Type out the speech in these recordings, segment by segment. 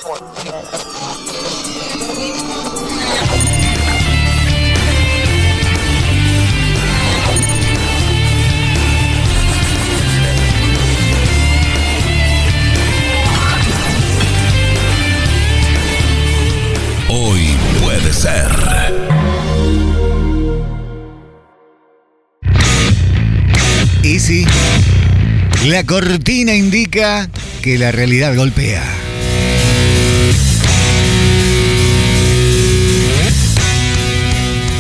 Hoy puede ser. Y sí, la cortina indica que la realidad golpea.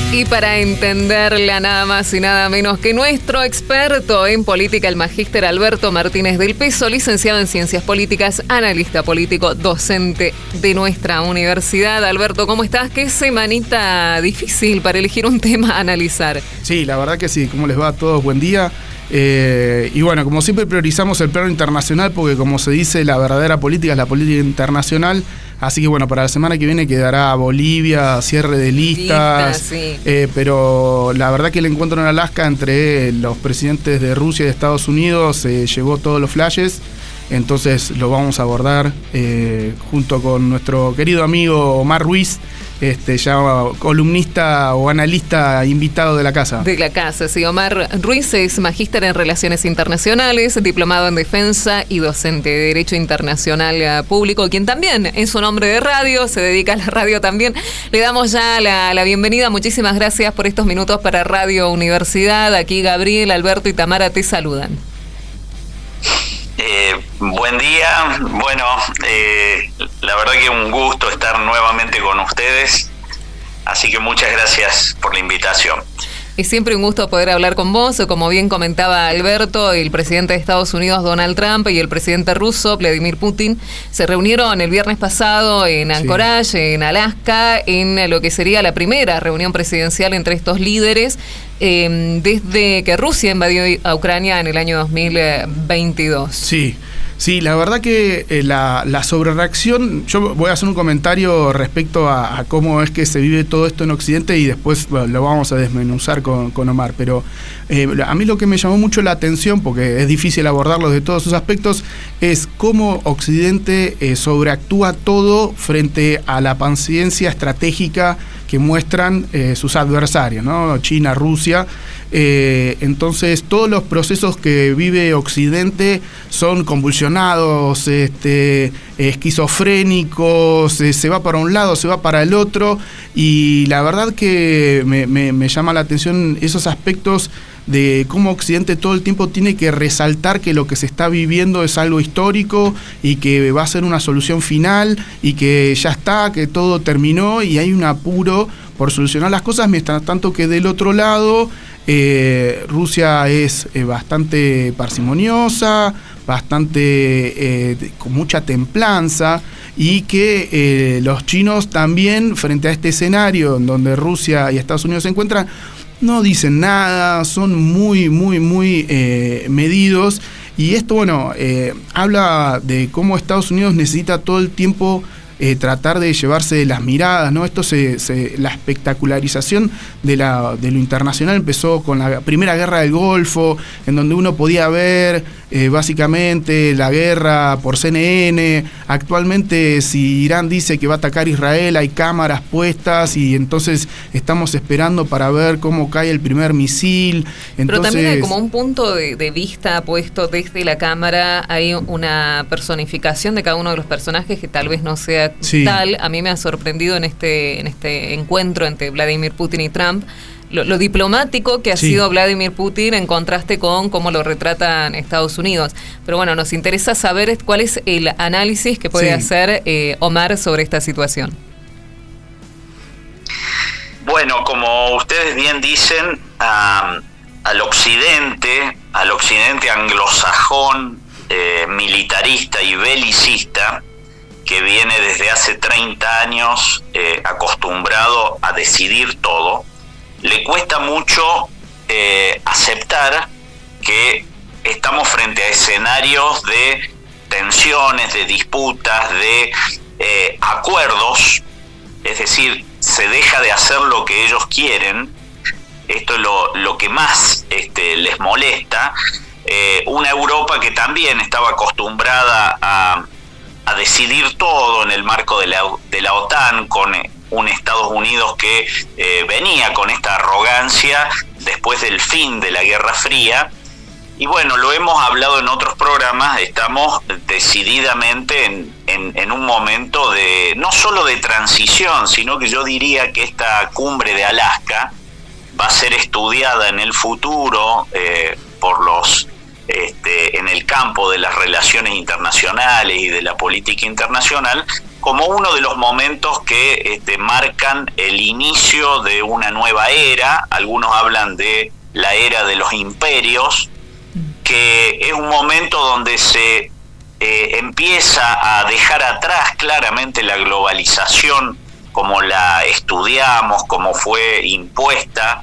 Y para entenderla nada más y nada menos que nuestro experto en política, el magíster Alberto Martínez del Peso, licenciado en Ciencias Políticas, analista político, docente de nuestra universidad. Alberto, ¿cómo estás? Qué semanita difícil para elegir un tema a analizar. Sí, la verdad que sí. ¿Cómo les va a todos? Buen día. Y bueno, como siempre priorizamos el plano internacional porque como se dice, la verdadera política es la política internacional. Así que bueno, para la semana que viene quedará Bolivia, cierre de listas. Sí. Pero la verdad que el encuentro en Alaska entre los presidentes de Rusia y de Estados Unidos llevó todos los flashes. Entonces lo vamos a abordar junto con nuestro querido amigo Omar Ruiz, ya columnista o analista invitado de la casa. De la casa, sí. Omar Ruiz es magíster en Relaciones Internacionales, diplomado en Defensa y docente de Derecho Internacional Público, quien también es un hombre de radio, se dedica a la radio también. Le damos ya la bienvenida. Muchísimas gracias por estos minutos para Radio Universidad. Aquí Gabriel, Alberto y Tamara te saludan. Buen día. Bueno, la verdad que un gusto estar nuevamente con ustedes, así que muchas gracias por la invitación. Es siempre un gusto poder hablar con vos. Como bien comentaba Alberto, el presidente de Estados Unidos, Donald Trump, y el presidente ruso, Vladimir Putin, se reunieron el viernes pasado en Anchorage, en Alaska, en lo que sería la primera reunión presidencial entre estos líderes desde que Rusia invadió a Ucrania en el año 2022. Sí, la verdad que la sobrereacción, yo voy a hacer un comentario respecto a cómo es que se vive todo esto en Occidente y después lo vamos a desmenuzar con Omar, pero a mí lo que me llamó mucho la atención, porque es difícil abordarlo de todos sus aspectos, es cómo Occidente sobreactúa todo frente a la paciencia estratégica que muestran sus adversarios, ¿no? China, Rusia. Entonces todos los procesos que vive Occidente son convulsionados, esquizofrénicos, se va para un lado, se va para el otro, y la verdad que me llama la atención esos aspectos de cómo Occidente todo el tiempo tiene que resaltar que lo que se está viviendo es algo histórico y que va a ser una solución final y que ya está, que todo terminó y hay un apuro por solucionar las cosas, mientras tanto que del otro lado Rusia es bastante parsimoniosa, bastante con mucha templanza, y que los chinos también, frente a este escenario en donde Rusia y Estados Unidos se encuentran, no dicen nada, son muy medidos. Y esto, bueno, habla de cómo Estados Unidos necesita todo el tiempo tratar de llevarse las miradas, ¿no? Esto la espectacularización de lo internacional empezó con la Primera Guerra del Golfo, en donde uno podía ver básicamente la guerra por CNN. Actualmente, si Irán dice que va a atacar Israel, hay cámaras puestas y entonces estamos esperando para ver cómo cae el primer misil. Entonces, pero también hay como un punto de vista puesto desde la cámara, hay una personificación de cada uno de los personajes que tal vez no sea tal. A mí me ha sorprendido en este encuentro entre Vladimir Putin y Trump lo diplomático que ha sido Vladimir Putin en contraste con cómo lo retratan Estados Unidos. Pero bueno, nos interesa saber cuál es el análisis que puede hacer Omar sobre esta situación. Bueno, como ustedes bien dicen, al occidente anglosajón, militarista y belicista, que viene desde hace 30 años acostumbrado a decidir todo, le cuesta mucho aceptar que estamos frente a escenarios de tensiones, de disputas, de acuerdos, es decir, se deja de hacer lo que ellos quieren. Esto es lo que más les molesta. Una Europa que también estaba acostumbrada a decidir todo en el marco de la OTAN, con un Estados Unidos que venía con esta arrogancia después del fin de la Guerra Fría. Y bueno, lo hemos hablado en otros programas, estamos decididamente en un momento de no solo de transición, sino que yo diría que esta cumbre de Alaska va a ser estudiada en el futuro por los en el campo de las relaciones internacionales y de la política internacional como uno de los momentos que marcan el inicio de una nueva era. Algunos hablan de la era de los imperios, que es un momento donde se empieza a dejar atrás claramente la globalización como la estudiamos, como fue impuesta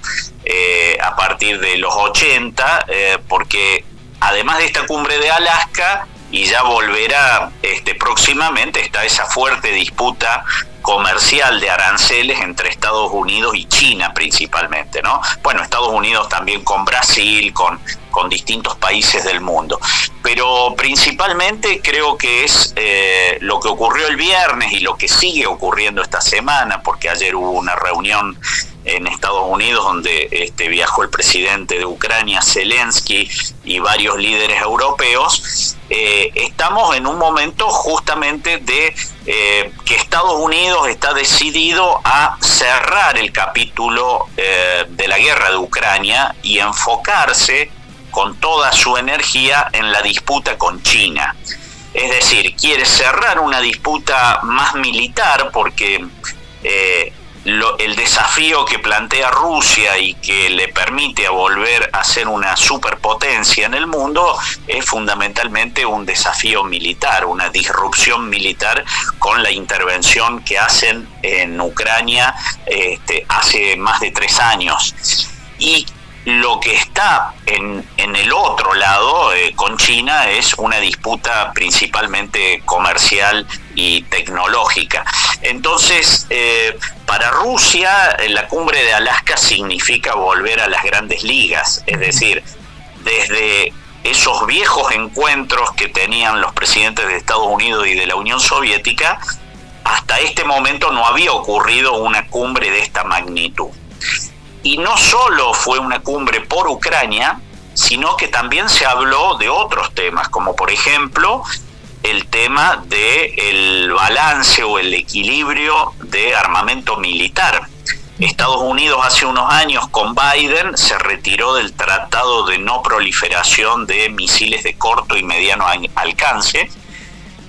a partir de los 80, porque además de esta cumbre de Alaska, y ya volverá próximamente, está esa fuerte disputa comercial de aranceles entre Estados Unidos y China principalmente, ¿no? Bueno, Estados Unidos también con Brasil, con distintos países del mundo. Pero principalmente creo que es lo que ocurrió el viernes y lo que sigue ocurriendo esta semana, porque ayer hubo una reunión en Estados Unidos donde viajó el presidente de Ucrania, Zelensky, y varios líderes europeos. Estamos en un momento justamente de que Estados Unidos está decidido a cerrar el capítulo de la guerra de Ucrania y enfocarse con toda su energía en la disputa con China. Es decir, quiere cerrar una disputa más militar porque el desafío que plantea Rusia y que le permite volver a ser una superpotencia en el mundo es fundamentalmente un desafío militar, una disrupción militar con la intervención que hacen en Ucrania hace más de 3 años. Y lo que está en el otro lado con China es una disputa principalmente comercial y tecnológica. Entonces, para Rusia, la cumbre de Alaska significa volver a las grandes ligas, es decir, desde esos viejos encuentros que tenían los presidentes de Estados Unidos y de la Unión Soviética, hasta este momento no había ocurrido una cumbre de esta magnitud. Y no solo fue una cumbre por Ucrania, sino que también se habló de otros temas, como por ejemplo el tema del balance o el equilibrio de armamento militar. Estados Unidos hace unos años con Biden se retiró del Tratado de No Proliferación de Misiles de Corto y Mediano Alcance,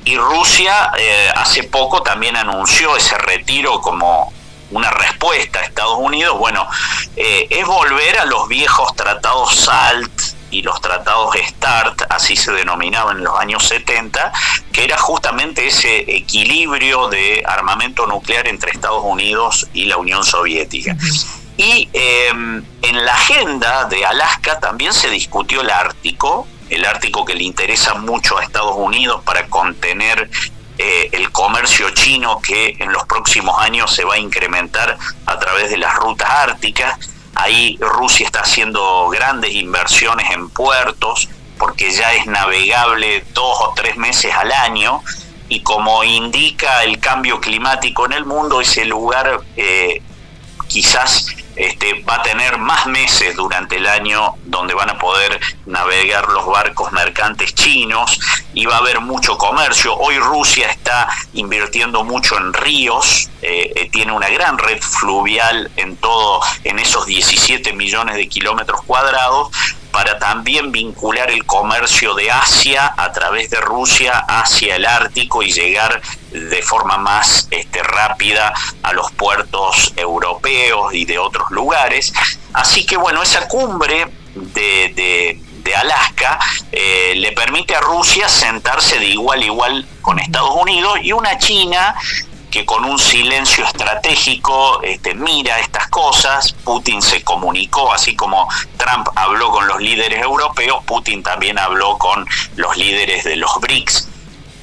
y Rusia hace poco también anunció ese retiro como una respuesta a Estados Unidos. Bueno, es volver a los viejos tratados SALT y los tratados START, así se denominaban en los años 70, que era justamente ese equilibrio de armamento nuclear entre Estados Unidos y la Unión Soviética. Y en la agenda de Alaska también se discutió el Ártico que le interesa mucho a Estados Unidos para contener el comercio chino, que en los próximos años se va a incrementar a través de las rutas árticas. Ahí Rusia está haciendo grandes inversiones en puertos porque ya es navegable 2 o 3 meses al año, y como indica el cambio climático en el mundo, ese lugar quizás va a tener más meses durante el año donde van a poder navegar los barcos mercantes chinos, y va a haber mucho comercio. Hoy Rusia está invirtiendo mucho en ríos, tiene una gran red fluvial en esos 17 millones de kilómetros cuadrados, para también vincular el comercio de Asia a través de Rusia hacia el Ártico y llegar de forma más rápida a los puertos europeos y de otros lugares. Así que bueno, esa cumbre de Alaska le permite a Rusia sentarse de igual a igual con Estados Unidos, y una China que con un silencio estratégico mira estas cosas. Putin se comunicó, así como Trump habló con los líderes europeos, Putin también habló con los líderes de los BRICS,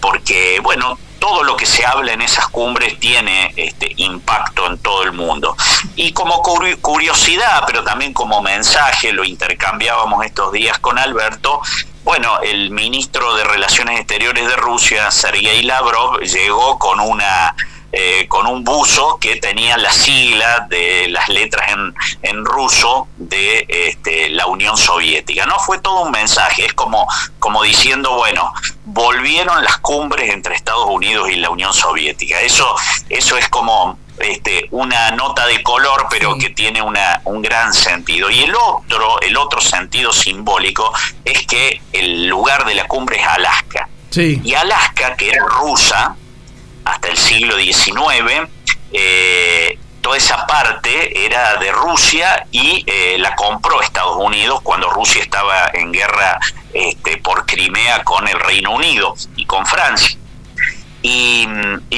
porque bueno, todo lo que se habla en esas cumbres tiene impacto en todo el mundo. Y como curiosidad, pero también como mensaje, lo intercambiábamos estos días con Alberto. Bueno, el ministro de Relaciones Exteriores de Rusia, Sergei Lavrov, llegó con un buzo que tenía la sigla de las letras en ruso de la Unión Soviética. No fue todo un mensaje, es como diciendo, bueno, volvieron las cumbres entre Estados Unidos y la Unión Soviética. Eso es como una nota de color, pero que tiene un gran sentido. Y el otro sentido simbólico es que el lugar de la cumbre es Alaska. Sí. Y Alaska, que era rusa hasta el siglo XIX, toda esa parte era de Rusia y la compró Estados Unidos cuando Rusia estaba en guerra por Crimea con el Reino Unido y con Francia. Y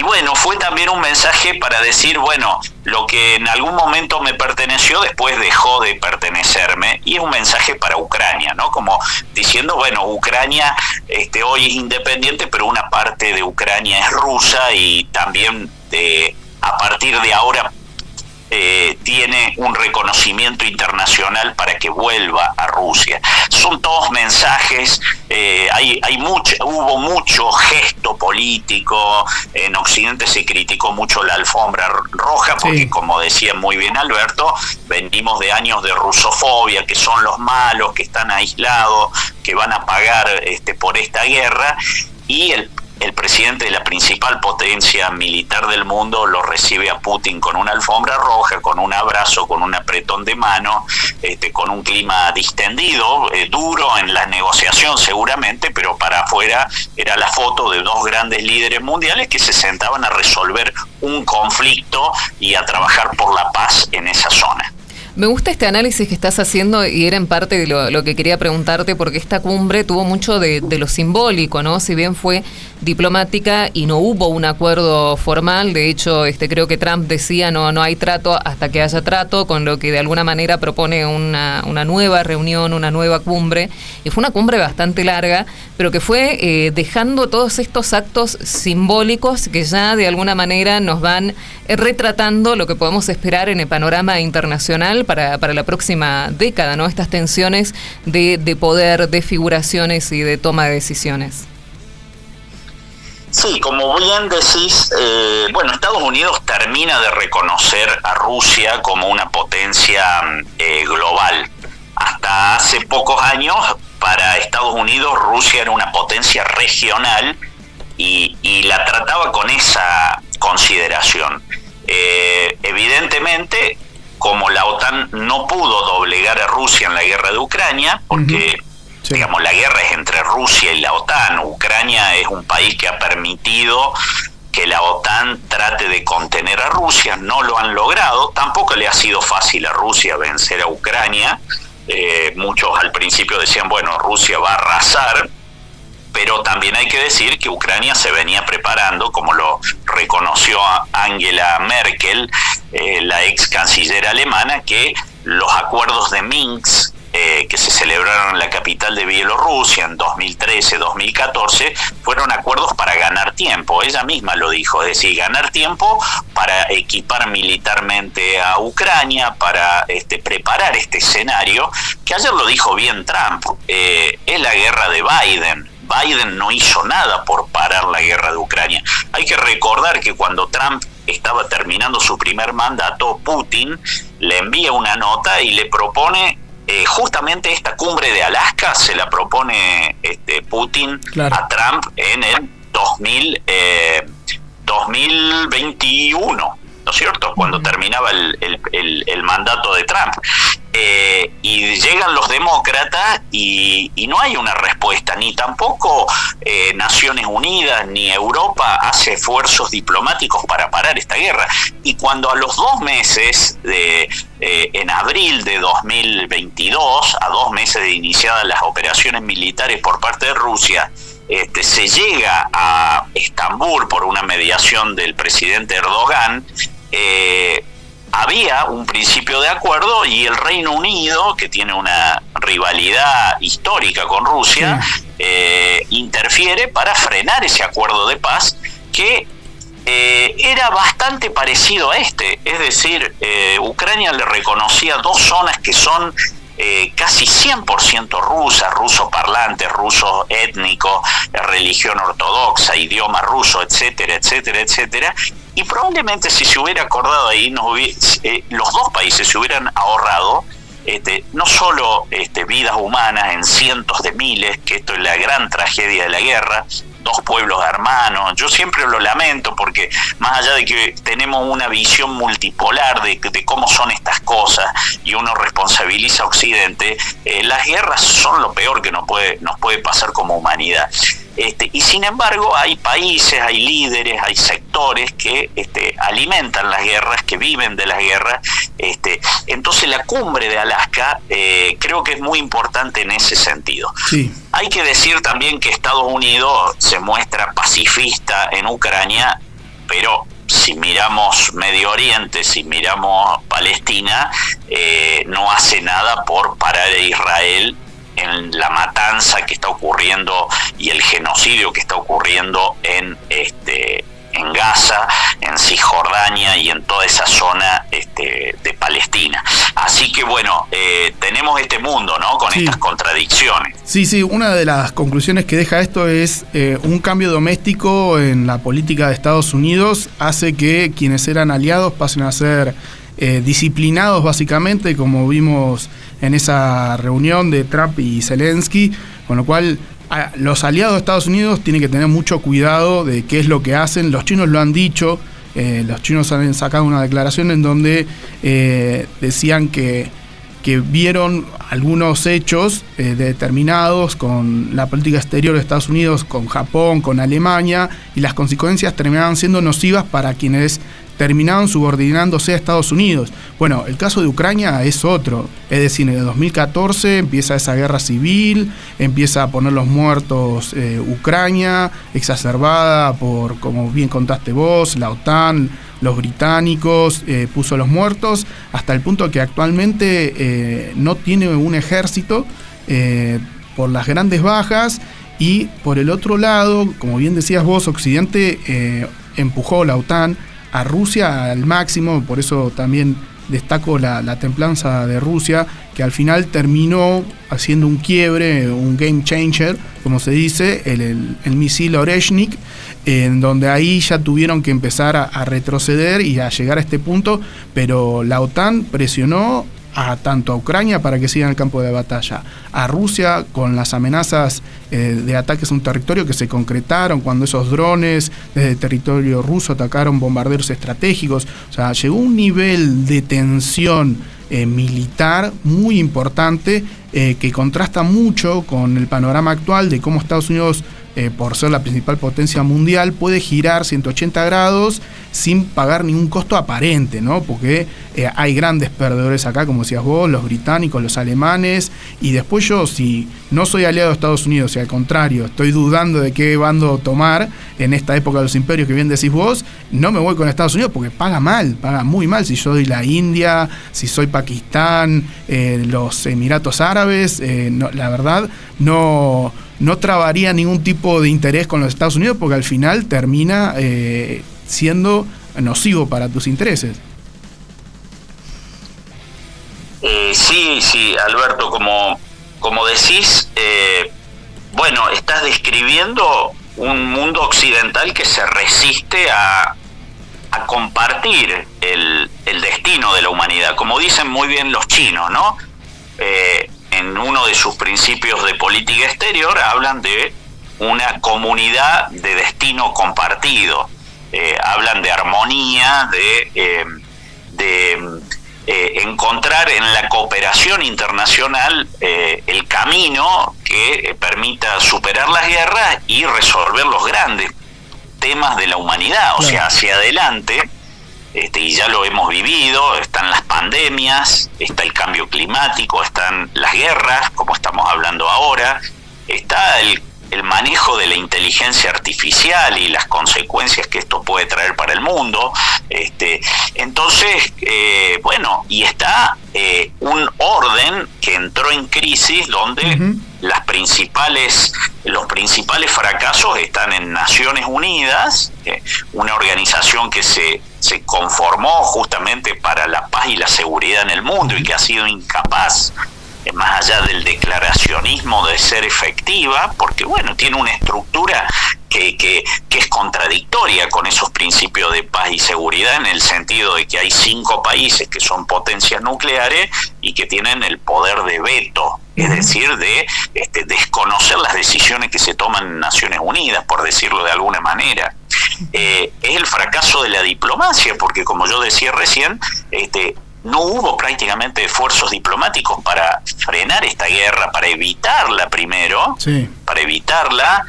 bueno, fue también un mensaje para decir, bueno, lo que en algún momento me perteneció después dejó de pertenecerme, y es un mensaje para Ucrania, ¿no? Como diciendo, bueno, Ucrania hoy es independiente, pero una parte de Ucrania es rusa, y también a partir de ahora tiene un reconocimiento internacional para que vuelva a Rusia. Son todos mensajes, hubo mucho gesto político, en Occidente se criticó mucho la alfombra roja, porque sí, como decía muy bien Alberto, venimos de años de rusofobia, que son los malos, que están aislados, que van a pagar por esta guerra, y el presidente de la principal potencia militar del mundo lo recibe a Putin con una alfombra roja, con un abrazo, con un apretón de mano, con un clima distendido, duro en la negociación seguramente, pero para afuera era la foto de dos grandes líderes mundiales que se sentaban a resolver un conflicto y a trabajar por la paz en esa zona. Me gusta este análisis que estás haciendo, y era en parte de lo que quería preguntarte, porque esta cumbre tuvo mucho de lo simbólico, ¿no? Si bien fue diplomática y no hubo un acuerdo formal, de hecho creo que Trump decía no hay trato hasta que haya trato, con lo que de alguna manera propone una nueva reunión, una nueva cumbre, y fue una cumbre bastante larga, pero que fue dejando todos estos actos simbólicos que ya de alguna manera nos van retratando lo que podemos esperar en el panorama internacional para la próxima década, ¿no? Estas tensiones de poder, de figuraciones y de toma de decisiones. Sí, como bien decís, Estados Unidos termina de reconocer a Rusia como una potencia global. Hasta hace pocos años, para Estados Unidos, Rusia era una potencia regional y la trataba con esa consideración. Evidentemente, como la OTAN no pudo doblegar a Rusia en la guerra de Ucrania, porque digamos, la guerra es entre Rusia y la OTAN. Ucrania es un país que ha permitido que la OTAN trate de contener a Rusia, no lo han logrado. Tampoco le ha sido fácil a Rusia vencer a Ucrania. Muchos al principio decían, bueno, Rusia va a arrasar, pero también hay que decir que Ucrania se venía preparando, como lo reconoció Angela Merkel, la ex canciller alemana, que los acuerdos de Minsk, que se celebraron en la capital de Bielorrusia en 2013-2014, fueron acuerdos para ganar tiempo. Ella misma lo dijo, es decir, ganar tiempo para equipar militarmente a Ucrania, para preparar este escenario, que ayer lo dijo bien Trump, es la guerra de Biden. Biden no hizo nada por parar la guerra de Ucrania. Hay que recordar que cuando Trump estaba terminando su primer mandato, Putin le envía una nota y le propone justamente esta cumbre de Alaska, se la propone Putin a Trump en el 2021, ¿no es cierto? Cuando terminaba el mandato de Trump. Y llegan los demócratas y no hay una respuesta, ni tampoco Naciones Unidas ni Europa hace esfuerzos diplomáticos para parar esta guerra. Y cuando a los 2 meses, en abril de 2022, a 2 meses de iniciadas las operaciones militares por parte de Rusia, se llega a Estambul por una mediación del presidente Erdogan, había un principio de acuerdo, y el Reino Unido, que tiene una rivalidad histórica con Rusia, interfiere para frenar ese acuerdo de paz que era bastante parecido a este, es decir, Ucrania le reconocía 2 zonas que son casi 100% rusas, ruso parlantes, ruso étnico, religión ortodoxa, idioma ruso, etcétera, etcétera, etcétera, y probablemente si se hubiera acordado ahí, los 2 países se hubieran ahorrado no solo vidas humanas en cientos de miles, que esto es la gran tragedia de la guerra, 2 pueblos hermanos. Yo siempre lo lamento porque más allá de que tenemos una visión multipolar de cómo son estas cosas y uno responsabiliza a Occidente, las guerras son lo peor que nos puede pasar como humanidad. Y sin embargo hay países, hay líderes, hay sectores que alimentan las guerras, que viven de las guerras. Entonces la cumbre de Alaska creo que es muy importante en ese sentido. Sí. Hay que decir también que Estados Unidos se muestra pacifista en Ucrania, pero si miramos Medio Oriente, si miramos Palestina, no hace nada por parar a Israel en la matanza que está ocurriendo y el genocidio que está ocurriendo en Gaza, en Cisjordania y en toda esa zona de Palestina. Así que bueno, tenemos este mundo, ¿no? Con estas contradicciones. Sí, una de las conclusiones que deja esto es un cambio doméstico en la política de Estados Unidos hace que quienes eran aliados pasen a ser disciplinados básicamente, como vimos en esa reunión de Trump y Zelensky, con lo cual los aliados de Estados Unidos tienen que tener mucho cuidado de qué es lo que hacen. Los chinos lo han dicho, los chinos han sacado una declaración en donde decían que vieron algunos hechos determinados con la política exterior de Estados Unidos, con Japón, con Alemania, y las consecuencias terminaban siendo nocivas para quienes terminaban subordinándose a Estados Unidos. Bueno, el caso de Ucrania es otro, es decir, en el 2014 empieza esa guerra civil, empieza a poner los muertos Ucrania, exacerbada por, como bien contaste vos, la OTAN, los británicos, puso los muertos, hasta el punto que actualmente no tiene un ejército por las grandes bajas, y por el otro lado, como bien decías vos, Occidente empujó la OTAN a Rusia al máximo. Por eso también destaco la templanza de Rusia, que al final terminó haciendo un quiebre, un game changer, como se dice, el misil Oreshnik, en donde ahí ya tuvieron que empezar a retroceder y a llegar a este punto, pero la OTAN presionó tanto a Ucrania para que siga en el campo de batalla, a Rusia con las amenazas de ataques a un territorio que se concretaron cuando esos drones desde el territorio ruso atacaron bombarderos estratégicos. O sea, llegó un nivel de tensión militar muy importante que contrasta mucho con el panorama actual de cómo Estados Unidos, por ser la principal potencia mundial, puede girar 180 grados sin pagar ningún costo aparente, ¿no? Porque hay grandes perdedores acá, como decías vos, los británicos, los alemanes, y después yo, si no soy aliado de Estados Unidos y al contrario estoy dudando de qué bando tomar en esta época de los imperios que bien decís vos, no me voy con Estados Unidos porque paga muy mal. Si yo soy la India, si soy Pakistán, los Emiratos Árabes, la verdad no trabaría ningún tipo de interés con los Estados Unidos, porque al final termina siendo nocivo para tus intereses. Sí, Alberto, como decís, bueno, estás describiendo un mundo occidental que se resiste a compartir el destino de la humanidad, como dicen muy bien los chinos, ¿no? En uno de sus principios de política exterior hablan de una comunidad de destino compartido, hablan de armonía, de encontrar en la cooperación internacional el camino que permita superar las guerras y resolver los grandes temas de la humanidad, o sea, hacia adelante. Y ya lo hemos vivido, están las pandemias, está el cambio climático, están las guerras, como estamos hablando ahora, está el manejo de la inteligencia artificial y las consecuencias que esto puede traer para el mundo. Entonces, bueno, y está un orden que entró en crisis donde los principales fracasos están en Naciones Unidas, una organización que se conformó justamente para la paz y la seguridad en el mundo y que ha sido incapaz, más allá del declaracionismo, de ser efectiva, porque bueno, tiene una estructura que es contradictoria con esos principios de paz y seguridad, en el sentido de que hay 5 países que son potencias nucleares y que tienen el poder de veto, es decir, de desconocer las decisiones que se toman en Naciones Unidas, por decirlo de alguna manera. Es el fracaso de la diplomacia, porque como yo decía recién, no hubo prácticamente esfuerzos diplomáticos para frenar esta guerra, para evitarla primero, para evitarla,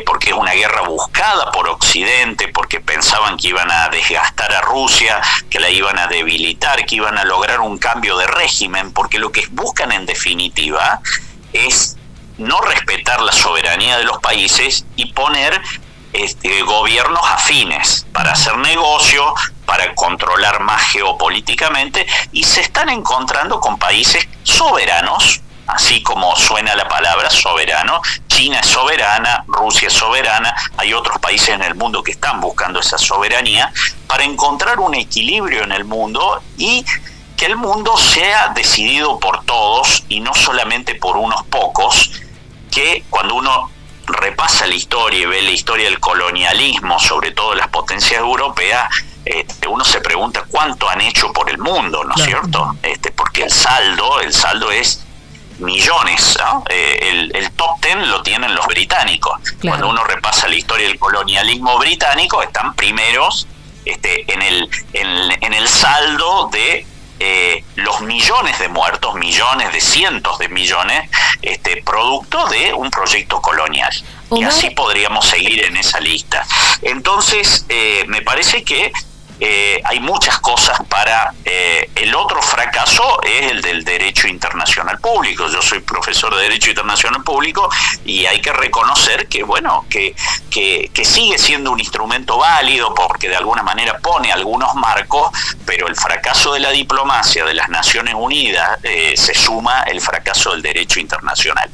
porque es una guerra buscada por Occidente, porque pensaban que iban a desgastar a Rusia, que la iban a debilitar, que iban a lograr un cambio de régimen, porque lo que buscan en definitiva es no respetar la soberanía de los países y poner gobiernos afines para hacer negocio, para controlar más geopolíticamente, y se están encontrando con países soberanos, así como suena la palabra soberano. China es soberana, Rusia es soberana, hay otros países en el mundo que están buscando esa soberanía para encontrar un equilibrio en el mundo y que el mundo sea decidido por todos y no solamente por unos pocos, que cuando uno repasa la historia y ve la historia del colonialismo, sobre todo las potencias europeas, uno se pregunta cuánto han hecho por el mundo, ¿no es cierto? Porque el saldo es millones, ¿no? El top 10 lo tienen los británicos. Claro. Cuando uno repasa la historia del colonialismo británico, están primeros en el saldo de los millones de muertos, millones de cientos de millones, producto de un proyecto colonial. Y así podríamos seguir en esa lista. Entonces, me parece que hay muchas cosas para... el otro fracaso es el del derecho internacional público. Yo soy profesor de derecho internacional público y hay que reconocer que, bueno, que sigue siendo un instrumento válido porque de alguna manera pone algunos marcos, pero el fracaso de la diplomacia de las Naciones Unidas se suma el fracaso del derecho internacional.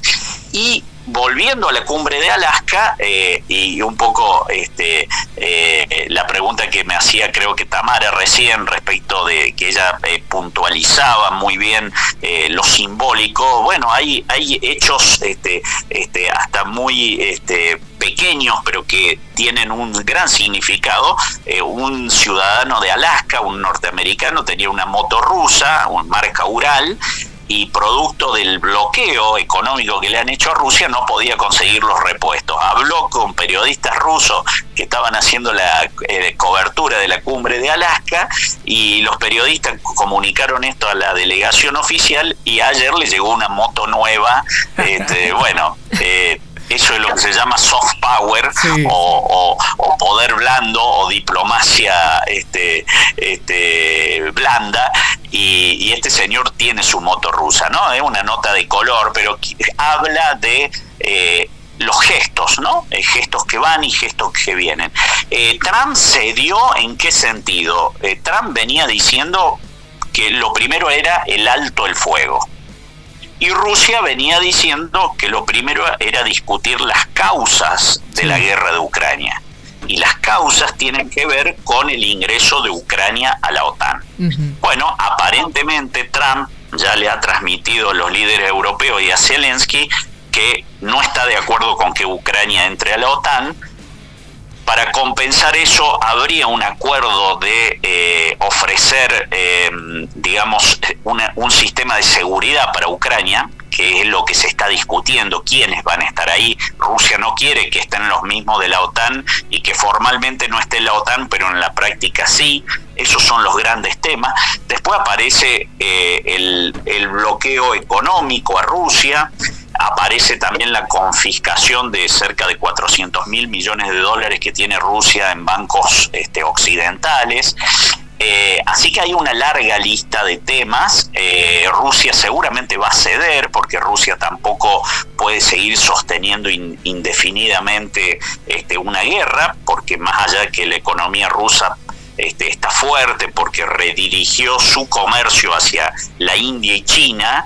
Y volviendo a la cumbre de Alaska, y un poco la pregunta que me hacía creo que Tamara recién respecto de que ella puntualizaba muy bien lo simbólico, bueno, hay hechos hasta muy pequeños pero que tienen un gran significado. Un ciudadano de Alaska, un norteamericano, tenía una moto rusa, una marca Ural, y producto del bloqueo económico que le han hecho a Rusia no podía conseguir los repuestos. Habló con periodistas rusos que estaban haciendo la cobertura de la cumbre de Alaska y los periodistas comunicaron esto a la delegación oficial y ayer le llegó una moto nueva. Eso es lo que se llama soft power, sí. o poder blando o diplomacia blanda, y este señor tiene su moto rusa, ¿no? Es una nota de color, pero habla de los gestos, ¿no? Gestos que van y gestos que vienen. Trump cedió, ¿en qué sentido? Trump venía diciendo que lo primero era el alto el fuego. Y Rusia venía diciendo que lo primero era discutir las causas de la guerra de Ucrania. Y las causas tienen que ver con el ingreso de Ucrania a la OTAN. Uh-huh. Bueno, aparentemente Trump ya le ha transmitido a los líderes europeos y a Zelensky que no está de acuerdo con que Ucrania entre a la OTAN. Para compensar eso, habría un acuerdo de ofrecer, un sistema de seguridad para Ucrania, que es lo que se está discutiendo, quiénes van a estar ahí. Rusia no quiere que estén los mismos de la OTAN y que formalmente no esté en la OTAN, pero en la práctica sí. Esos son los grandes temas. Después aparece el bloqueo económico a Rusia. Aparece también la confiscación de cerca de 400.000 millones de dólares que tiene Rusia en bancos occidentales. Así que hay una larga lista de temas. Rusia seguramente va a ceder porque Rusia tampoco puede seguir sosteniendo indefinidamente una guerra, porque más allá de que la economía rusa está fuerte porque redirigió su comercio hacia la India y China,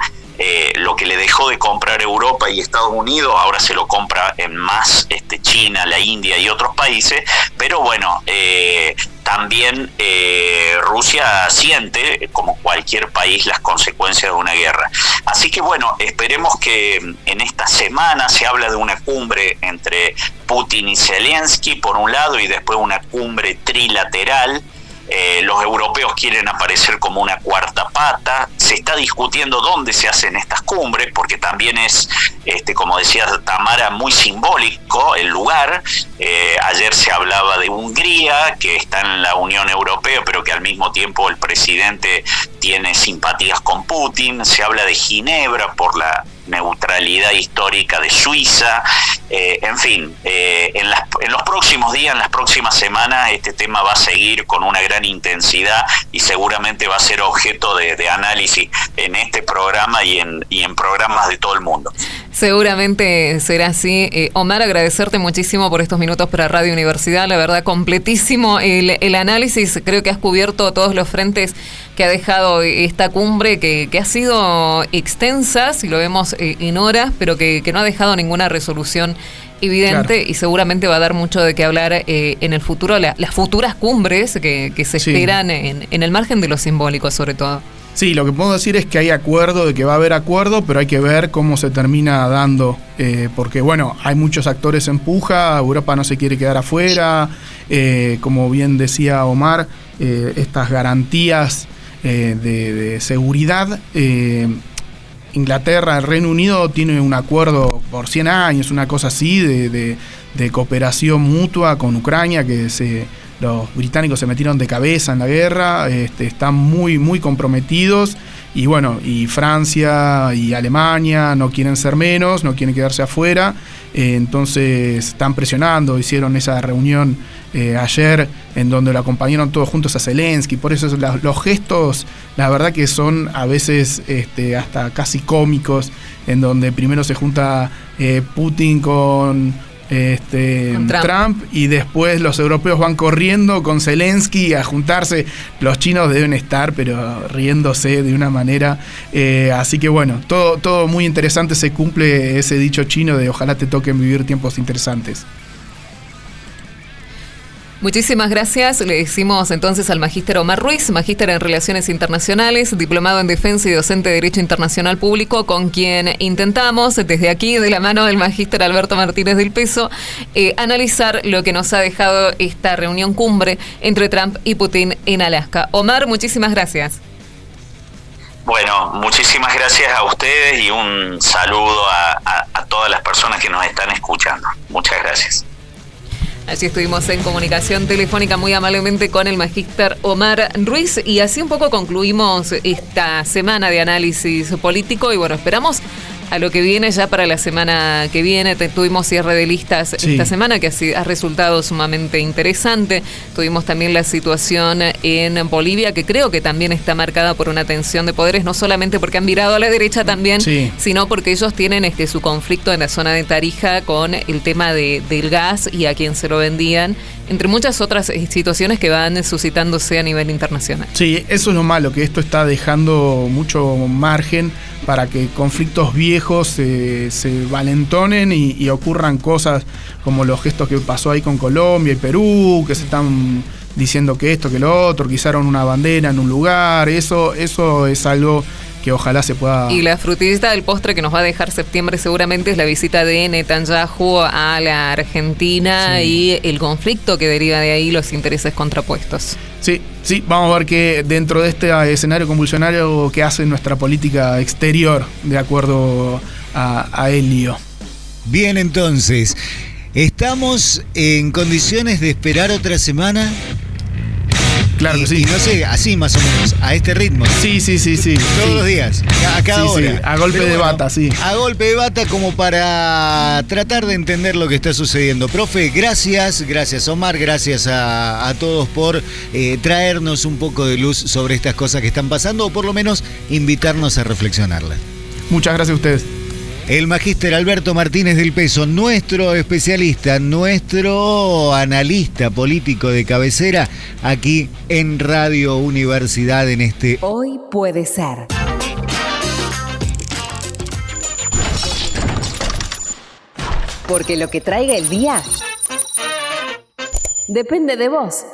lo que le dejó de comprar Europa y Estados Unidos, ahora se lo compra en más China, la India y otros países, pero bueno, también Rusia siente, como cualquier país, las consecuencias de una guerra. Así que bueno, esperemos que en esta semana se habla de una cumbre entre Putin y Zelensky por un lado, y después una cumbre trilateral. Los europeos quieren aparecer como una cuarta pata. Se está discutiendo dónde se hacen estas cumbres, porque también es, como decía Tamara, muy simbólico el lugar. Ayer se hablaba de Hungría, que está en la Unión Europea, pero que al mismo tiempo el presidente tiene simpatías con Putin. Se habla de Ginebra por la neutralidad histórica de Suiza. En fin, en los próximos días, en las próximas semanas, este tema va a seguir con una gran intensidad y seguramente va a ser objeto de análisis en este programa y en programas de todo el mundo. Seguramente será así. Omar, agradecerte muchísimo por estos minutos para Radio Universidad. La verdad, completísimo el análisis. Creo que has cubierto todos los frentes que ha dejado esta cumbre, que ha sido extensa, si lo vemos en horas, pero que no ha dejado ninguna resolución evidente. Claro. Y seguramente va a dar mucho de qué hablar en el futuro, las futuras cumbres que se esperan en el margen de lo simbólico, sobre todo. Sí, lo que puedo decir es que hay acuerdo, de que va a haber acuerdo, pero hay que ver cómo se termina dando, porque bueno, hay muchos actores en puja, Europa no se quiere quedar afuera, como bien decía Omar, estas garantías de seguridad. Inglaterra, el Reino Unido tiene un acuerdo por 100 años, una cosa así, de cooperación mutua con Ucrania, que los británicos se metieron de cabeza en la guerra, están muy, muy comprometidos, y bueno, y Francia y Alemania no quieren ser menos, no quieren quedarse afuera, entonces están presionando. Hicieron esa reunión ayer en donde lo acompañaron todos juntos a Zelensky. Por eso los gestos, la verdad que son a veces hasta casi cómicos, en donde primero se junta Putin con Trump, y después los europeos van corriendo con Zelensky a juntarse. Los chinos deben estar pero riéndose de una manera, así que bueno, todo muy interesante. Se cumple ese dicho chino de ojalá te toquen vivir tiempos interesantes. Muchísimas gracias. Le decimos entonces al magíster Omar Ruiz, magíster en Relaciones Internacionales, diplomado en Defensa y docente de Derecho Internacional Público, con quien intentamos, desde aquí, de la mano del magíster Alberto Martínez del Peso, analizar lo que nos ha dejado esta reunión cumbre entre Trump y Putin en Alaska. Omar, muchísimas gracias. Bueno, muchísimas gracias a ustedes y un saludo a todas las personas que nos están escuchando. Muchas gracias. Allí estuvimos en comunicación telefónica muy amablemente con el magíster Omar Ruiz, y así un poco concluimos esta semana de análisis político, y bueno, esperamos a lo que viene ya para la semana que viene. Tuvimos cierre de listas esta semana que ha resultado sumamente interesante. Tuvimos también la situación en Bolivia, que creo que también está marcada por una tensión de poderes, no solamente porque han virado a la derecha también, sino porque ellos tienen su conflicto en la zona de Tarija con el tema del gas y a quién se lo vendían, entre muchas otras situaciones que van suscitándose a nivel internacional. Sí, eso es lo malo, que esto está dejando mucho margen para que conflictos viejos se valentonen y ocurran cosas como los gestos que pasó ahí con Colombia y Perú, que se están diciendo que esto, que lo otro, que izaron una bandera en un lugar. Eso es algo que ojalá se pueda... Y la frutillita del postre que nos va a dejar septiembre seguramente es la visita de Netanyahu a la Argentina y el conflicto que deriva de ahí, los intereses contrapuestos. Sí, vamos a ver que dentro de este escenario convulsionario que hace nuestra política exterior, de acuerdo a Elio. Bien, entonces, ¿estamos en condiciones de esperar otra semana? Claro que sí. Y no sé, así más o menos, a este ritmo. Sí. Todos los días, a cada hora. Sí, a golpe de bata, sí. A golpe de bata, como para tratar de entender lo que está sucediendo. Profe, gracias Omar, gracias a todos por traernos un poco de luz sobre estas cosas que están pasando, o por lo menos invitarnos a reflexionarlas. Muchas gracias a ustedes. El magíster Alberto Martínez del Peso, nuestro especialista, nuestro analista político de cabecera, aquí en Radio Universidad en este Hoy puede ser. Porque lo que traiga el día depende de vos.